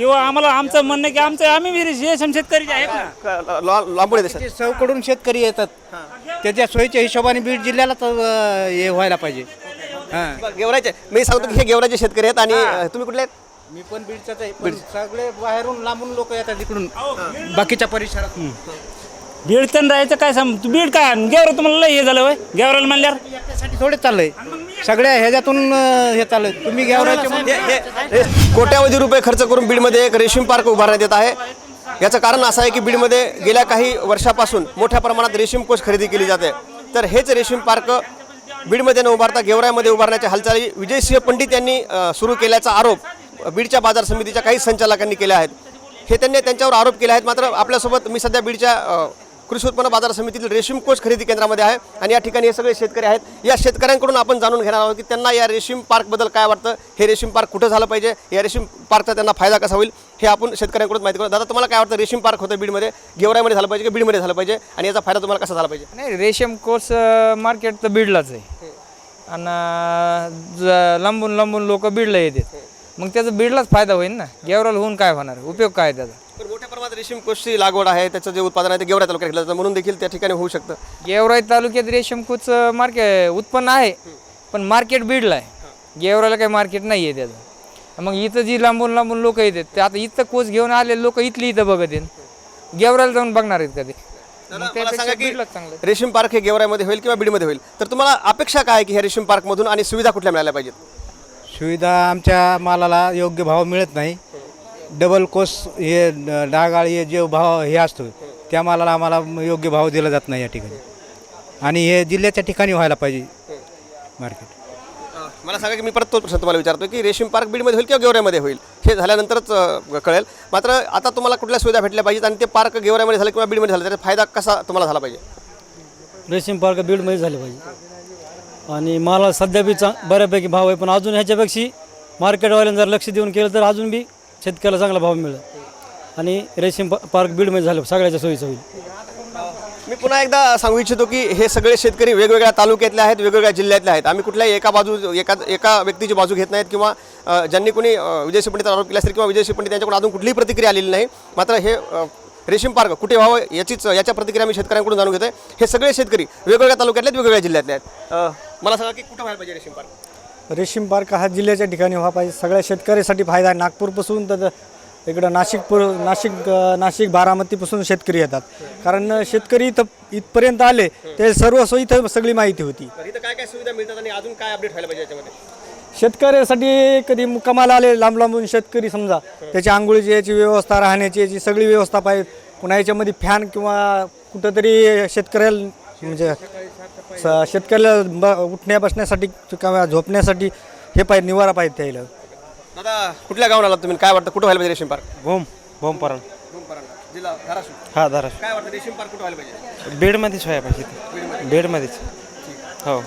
किंवा आम्हाला आमचं म्हणणं की आम्ही बी रेशन शेतकरी आहेत ना. लांबोळे देशात चौकडून शेतकरी येतात त्याच्या सोयीच्या हिशोबाने बीड जिल्ह्याला हे व्हायला पाहिजे. हां गेवराचे मी सांगतो की हे गेवराचे शेतकरी आहेत आणि तुम्ही कुठले आहेत? मी पण बीडचाच आहे पण सगळे बाहेरून लांबून लोक येतात इकडून बाकीच्या परिसरात. बीडतन राहायचं काय सांग तू बीड काय गेवरा तुम्हाला लय हे झालं वय गेवराला म्हणल्यावर याच्यासाठी थोडे चाललंय सगळ्या ह्याच्यातून हे चाललंय. तुम्ही घ्यावराचे कोट्यावधी रुपये खर्च करून बीडमध्ये एक रेशीम पार्क उभारण्यात येत आहे. याचं कारण असं आहे की बीडमध्ये गेल्या काही वर्षापासून मोठ्या प्रमाणात रेशीम कोष खरेदी केली जाते. तर हेच रेशीम पार्क बीडमध्ये न उभारता गेवराईमध्ये उभारण्याच्या हालचाली विजयसिंह पंडित यांनी सुरू केल्याचा आरोप बीडच्या बाजार समितीच्या काही संचालकांनी केले आहेत. हे त्यांनी त्यांच्यावर आरोप केले आहेत. मात्र आपल्यासोबत मी सध्या बीडच्या कृषी उत्पन्न बाजार समितीतील रेशीम कोष खरेदी केंद्रामध्ये आहे आणि या ठिकाणी हे सगळे शेतकरी आहेत. या शेतकऱ्यांकडून आपण जाणून घेणार आहोत की त्यांना या रेशीम पार्कबद्दल काय वाटतं, हे रेशीम पार्क कुठं झालं पाहिजे, या रेशीम पार्कचा त्यांना फायदा कसा होईल हे आपण शेतकऱ्यांकडून माहिती करू. दादा तुम्हाला काय वाटतं रेशीम पार्क होतं बीडमध्ये, गेवराईमध्ये झालं पाहिजे की बीडमध्ये झालं पाहिजे आणि याचा फायदा तुम्हाला कसा झाला पाहिजे? नाही रेशीम कोर्स मार्केट तर बीडलाच आहे आणि लांबून लांबून लोक बीडला येतात. मग त्याचा बीडलाच फायदा होईल ना, गेवराला होऊन काय होणार, उपयोग काय त्याचा? पण मोठ्या प्रमाणात रेशीम कोषची लागवड आहे, त्याचं जे उत्पादन आहे ते गेवराई तालुक्यात घेतलं जातं म्हणून देखील त्या ठिकाणी होऊ शकतं. गेवराई तालुक्यात रेशीम कोच मार्केट उत्पन्न आहे पण मार्केट बीडला आहे, गेवराला काही मार्केट नाही आहे त्याचं. मग इथं जी लांबून लांबून लोक येतात ते आता इथं कोच घेऊन आले लोक इथं बघत आहेत, गेवराला जाऊन बघणार आहेत कधी. मला सांगा की रेशीम पार्क हे गेवराईमध्ये होईल किंवा बीडमध्ये होईल, तर तुम्हाला अपेक्षा काय आहे की ह्या रेशीम पार्कमधून आणि सुविधा कुठल्या मिळाल्या पाहिजेत? सुविधा आमच्या मालाला योग्य भाव मिळत नाही. डबल कोस हे डागाळ हे जे भाव हे असतो त्या मालाला आम्हाला योग्य भाव दिला जात नाही या ठिकाणी आणि हे जिल्ह्याच्या ठिकाणी व्हायला पाहिजे मार्केट. मला सांगा की मी परत तोच प्रश्न तुम्हाला विचारतो की रेशीम पार्क बीडमध्ये होईल किंवा गेवराईमध्ये होईल हे झाल्यानंतरच कळेल. मात्र आता तुम्हाला कुठल्या सुविधा भेटल्या पाहिजेत आणि ते पार्क गेवराईमध्ये झालं किंवा बीडमध्ये झालं त्याचा फायदा कसा तुम्हाला झाला पाहिजे? रेशीम पार्क बीडमध्ये झाले पाहिजे आणि मला सध्या बी बऱ्यापैकी भाव आहे, पण अजून ह्याच्यापेक्षा मार्केटवाल्यांनी जर लक्ष देऊन केलं तर अजून बी शेतकऱ्याला चांगला भाव मिळेल आणि रेशीम पार्क बीडमध्ये झालं सगळ्याच्या सोयीचं होईल. मी पुन्हा एकदा सांगू इच्छितो की हे सगळे शेतकरी वेगवेगळ्या तालुक्यातले आहेत, वेगवेगळ्या जिल्ह्यातले आहेत. आम्ही कुठल्याही एका व्यक्तीची बाजू घेत नाहीत किंवा ज्यांनी कोणी विजयसिंह पंडित आरोप केला असेल किंवा विजयसिंह पंडित यांच्याकडून अजून कुठलीही प्रतिक्रिया आलेली नाही. मात्र हे रेशीम पार्क कुठे व्हावं याच्या प्रतिक्रिया मी शेतकऱ्यांकडून जाणून घेतोय. हे सगळे शेतकरी वेगवेगळ्या तालुक्यातले वेगवेगळ्या जिल्ह्यातले आहेत. मला सांगा की कुठं व्हायला पाहिजे रेशीम पार्क? रेशीम पार्क हा जिल्ह्याच्या ठिकाणी व्हायला पाहिजे. सगळ्या शेतकऱ्यासाठी फायदा आहे. नागपूरपासून तर इकडं नाशिक बारामतीपासून शेतकरी येतात, कारण शेतकरी इथपर्यंत आले ते सर्व सोयी इथं सगळी माहिती होती. इथं काय काय सुविधा मिळतात आणि अजून काय अपडेट व्हायला पाहिजे याच्यामध्ये? शेतकऱ्यासाठी कधी मुक्कामाला आले लांब लांबून शेतकरी समजा त्याच्या आंघोळीची याची व्यवस्था, राहण्याची याची सगळी व्यवस्था पाहिजे. पुन्हा याच्यामध्ये फॅन किंवा कुठंतरी शेतकऱ्याला म्हणजे शेतकऱ्याला उठण्या बसण्यासाठी किंवा झोपण्यासाठी हे पाहिजे, निवारा पाहिजे त्याला. दादा कुठल्या गावाला आलात तुम्ही, काय वाटतं कुठं व्हायला पाहिजे रेशीम पार्क? भोम पराल जिल्हा धाराशिव. हा धाराशिव काय वाटतं रेशीम पार्क कुठं व्हायला पाहिजे? बीडमध्येच व्हायला पाहिजे, बीडमध्येच. हो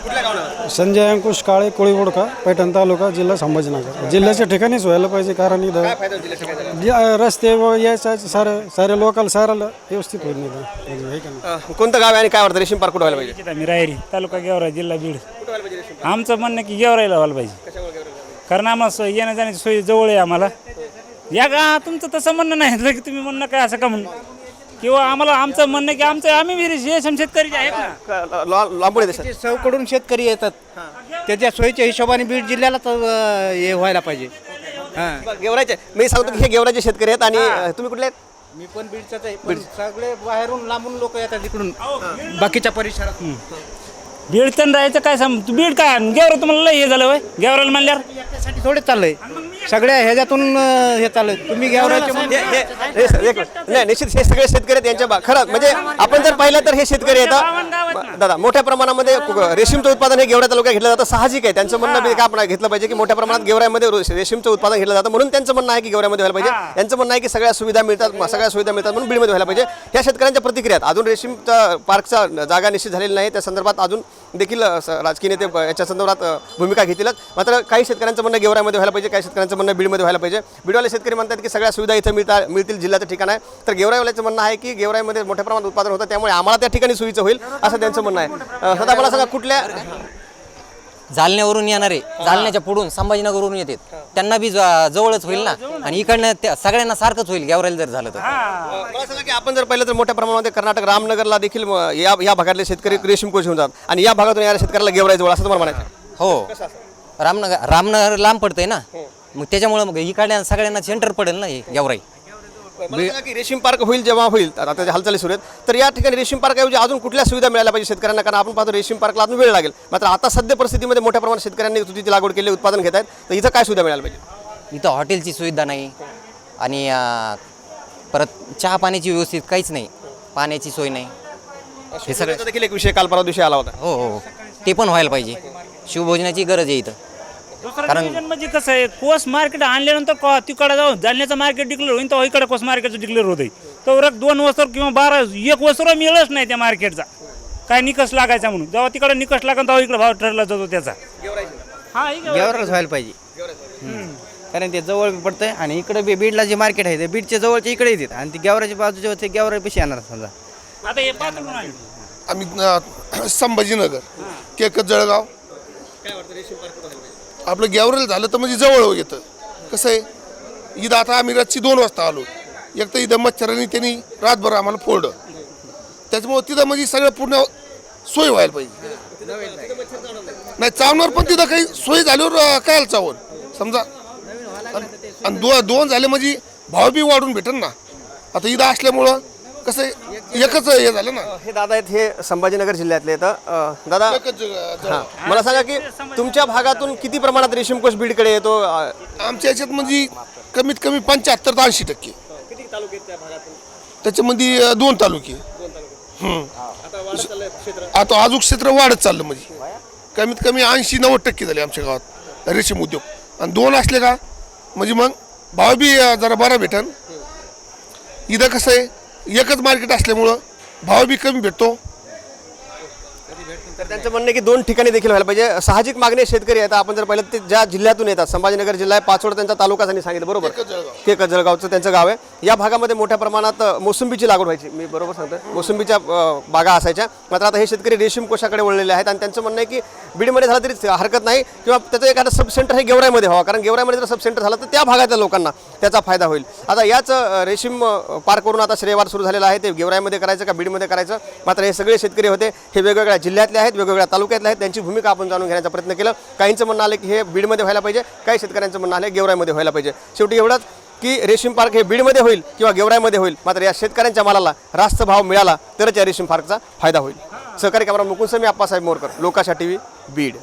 कुठल्या गावाला? संजय अंकुश काळे कोळीवोडका पैठण तालुका जिल्हा संभाजीनगर. जिल्ह्याच्या ठिकाणीच व्हायला पाहिजे कारण इथं काय फायदा होईल जिल्ह्याच्या काय? रस्ते व यायचं सारे लोकल साराला व्यवस्थित होईल नाही. कोणतं गाव आहे आणि काय वाटतं रेशीम पार्क कुठं व्हायला पाहिजे? मी रायरी तालुका गेवराई जिल्हा बीड. कुठं व्हायला पाहिजे रेशीम आमचं म्हणणं की गेवराईला व्हायला पाहिजे, कशामुळे गेवराई? कारण आम्हाला येण्या जाण्याची सोयी जवळ आहे आम्हाला. या का तुमचं तसं म्हणणं नाही की तुम्ही म्हणणं काय असं का म्हणून, किंवा आमचं म्हणणं की आम्ही बी रेशीम शेतकरी आहेत ना. लांबोळे देशात चौकडून शेतकरी येतात त्याच्या सोयीच्या हिशोबाने बीड जिल्ह्याला हे व्हायला पाहिजे. हां गेवराईचे मी सांगतो की हे गेवराईचे शेतकरी आहेत आणि तुम्ही कुठले आहेत? मी पण बीडचाच आहे पण सगळे बाहेरून लांबून लोक येतात इकडून बाकीच्या परिसरात. बीडतन राहायचं काय सांग तू बीड काय गेवरा तुम्हाला लय हे झालं वय गेवराला म्हणल्यावर याच्यासाठी थोडे चाललंय सगळ्या ह्याच्यातून हे चाललंय. तुम्ही घ्यावराचे नाही निश्चित हे सगळे शेतकरी आहेत यांच्या खरं म्हणजे आपण जर पाहिलं तर हे शेतकरी आहेत दादा. मोठ्या प्रमाणामध्ये रेशीमचं उत्पादन हे गेवराई तालुक्यात घेतलं जातं, साहजिक आहे. त्यांचं म्हणणं बी काय घेतलं पाहिजे की मोठ्या प्रमाणात गेवराईमध्ये रेशीमचं उत्पादन घेतलं जातं म्हणून त्यांचं म्हणणं आहे की गेवराईमध्ये व्हायला पाहिजे. त्यांचं म्हणणं आहे की सगळ्या सुविधा मिळतात म्हणून बीडमध्ये व्हायला पाहिजे. या शेतकऱ्यांच्या प्रतिक्रियात अजून रेशीमच्या पार्कचा जागा निश्चित झालेली नाही, त्या संदर्भात अजून देखील राजकीय नेते याच्या संदर्भात भूमिका घेतीलच. मात्र काही शेतकऱ्यांचं म्हणणं गेवराईमध्ये व्हायला पाहिजे, काही शेतकऱ्यांचं म्हणणं बीडमध्ये व्हायला पाहिजे. बीडवाले शेतकरी म्हणतात की सगळ्या सुविधा इथं मिळतील, जिल्ह्याचं ठिकाण आहे. तर गेवराईवाल्याचं म्हणणं आहे की गेवराईमध्ये मोठ्या प्रमाणात उत्पादन होतं त्यामुळे आम्हाला त्या ठिकाणी सोयीचं होईल असं त्यांचं म्हणणं आहे. सध्या मला सांगा कुठल्या जालन्यावरून येणारे जालन्याच्या पुढून संभाजीनगरवरून येतात त्यांना बी जवळच होईल ना आणि इकडनं सगळ्यांना सारखंच होईल गेवरायला जर झालं तर. मला सांगा की आपण जर पाहिलं तर मोठ्या प्रमाणामध्ये कर्नाटक रामनगरला देखील या भागातले शेतकरी रेशीम कोष घेऊन जातात आणि या भागातून येणाऱ्या शेतकऱ्याला गेवराई जवळ असं तुम्हाला म्हणायचं. हो रामनगर लांब पडतंय ना मग त्याच्यामुळे मग इकडल्या सगळ्यांना सेंटर पडेल ना हे गेवराई. मला सांगा की रेशीम पार्क होईल जेव्हा होईल आता त्याच्या हालचाली सुरू आहेत तर या ठिकाणी रेशीम पार्क ऐवजी अजून कुठल्या सुविधा मिळाल्या पाहिजे शेतकऱ्यांना कारण आपण पाहतो रेशीम पार्कला अजून वेळ लागेल मात्र आता सध्या परिस्थितीमध्ये मोठ्या प्रमाणात शेतकऱ्यांनी तुतीची लागवड केली उत्पादन घेत आहेत तर इथं काय सुविधा मिळायला पाहिजे. इथं हॉटेलची सुविधा नाही आणि परत चहा पाण्याची व्यवस्थित काहीच नाही पाण्याची सोय नाही हे सगळं. त्याचा देखील एक विषय काल परवा दिवशी आला होता. हो हो ते पण व्हायला पाहिजे शिवभोजनाची गरज आहे इथं. दुसरं डिव्हिजन म्हणजे कसं आहे कोस मार्केट आणल्यानंतर तिकडे जाऊन जालन्याचं मार्केट डिक्लेअर होईल तेव्हा इकडे कोस मार्केटचं डिक्लेअर होतं तर 2 वस्त्र किंवा 1 वस्त्र मिळच नाही त्या मार्केटचा काय निकष लागायचा म्हणून जेव्हा तिकडे निकष लागला तेव्हा इकडे भाव ठरला जातो त्याचा. हा गेवरालाच व्हायला पाहिजे कारण ते जवळ पडतंय आणि इकडे बी बीडला जे मार्केट आहे ते बीडच्या जवळच्या इकडे येतात आणि ती गेवराची बाजू जेव्हा ते गेवराई पैसे येणार समजा. आता हे पात्र म्हणून आले. आम्ही संभाजीनगर केकत जळगाव आपलं गेवरेल झालं तर म्हणजे जवळ येतं. कसं आहे इथं आता आम्ही रातची 2 वाजता आलो एक तर इथं मच्छरांनी त्यांनी रातभर आम्हाला फोडलं त्याच्यामुळे तिथं म्हणजे सगळं पूर्ण सोय व्हायला पाहिजे. नाही चावणार पण तिथं काही सोय झाल्यावर काय चावल समजा आणि 2 झाले म्हणजे भाव बी वाढून भेटेल ना. आता इथं असल्यामुळं कसं एकच हे झालं ना. हे दादा आहेत हे संभाजीनगर जिल्ह्यातले तर दादा हां मला सांगा की तुमच्या भागातून किती प्रमाणात रेशीम कोष बीडकडे येतो. आमच्या याच्यात म्हणजे कमीत कमी 75 ते 80%. त्याच्यामध्ये 2 तालुके. आता अजून क्षेत्र वाढत चाललं म्हणजे कमीत कमी 80-90% झाले आमच्या गावात रेशीम उद्योग आणि 2 असले का म्हणजे मग भाव बी जरा बरा भेटन. इथं कसं आहे एकच मार्केट असल्यामुळं भाव बी कमी भेटतो. तर त्यांचं म्हणणं आहे की 2 ठिकाणी देखील व्हायला पाहिजे. साहजिक मागणी शेतकरी आहेत आपण जर पाहिलं ते ज्या जिल्ह्यातून येतात संभाजीनगर जिल्हा आहे पाचोड त्यांचा तालुका त्यांनी सांगितलं बरोबर केकत जळगावचं त्यांचं गाव आहे. या भागामध्ये मोठ्या प्रमाणात मोसंबीची लागवड व्हायची मी बरोबर सांगतोय मोसंबीच्या बागा असायच्या मात्र आता हे शेतकरी रेशीम कोषाकडे वळलेले आहेत आणि त्यांचं म्हणणं आहे की बीडमध्ये झालं तरी हरकत नाही किंवा त्याचं एखादं सब सेंटर हे गेवराईमध्ये व्हावं कारण गेवराईमध्ये जर सब सेंटर झालं तर त्या भागातल्या लोकांना त्याचा फायदा होईल. आता याच रेशीम पार्कवरून आता श्रेयवाद सुरू झालेला आहे ते गेवराईमध्ये करायचं का बीडमध्ये करायचं मात्र हे सगळे शेतकरी होते हे वेगवेगळ्या जिल्ह्यातले आहेत वेगवेगळ्या तालुक्यातले आहेत त्यांची भूमिका आपण जाणून घेण्याचा प्रयत्न केला. काहींचं म्हणणं आलं की हे बीडमध्ये व्हायला पाहिजे काही शेतकऱ्यांचं म्हणणं आलं गेवराईमध्ये व्हायला पाहिजे. शेवटी एवढंच की रेशीम पार्क हे बीडमध्ये होईल किंवा गेवराईमध्ये होईल मात्र या शेतकऱ्यांच्या मालाला रास्त भाव मिळाला तरच या रेशीम पार्कचा फायदा होईल. सहकारी कॅमेरा मुकुंद मी आप्पासाहेब मोरकर लोकाशा TV बीड.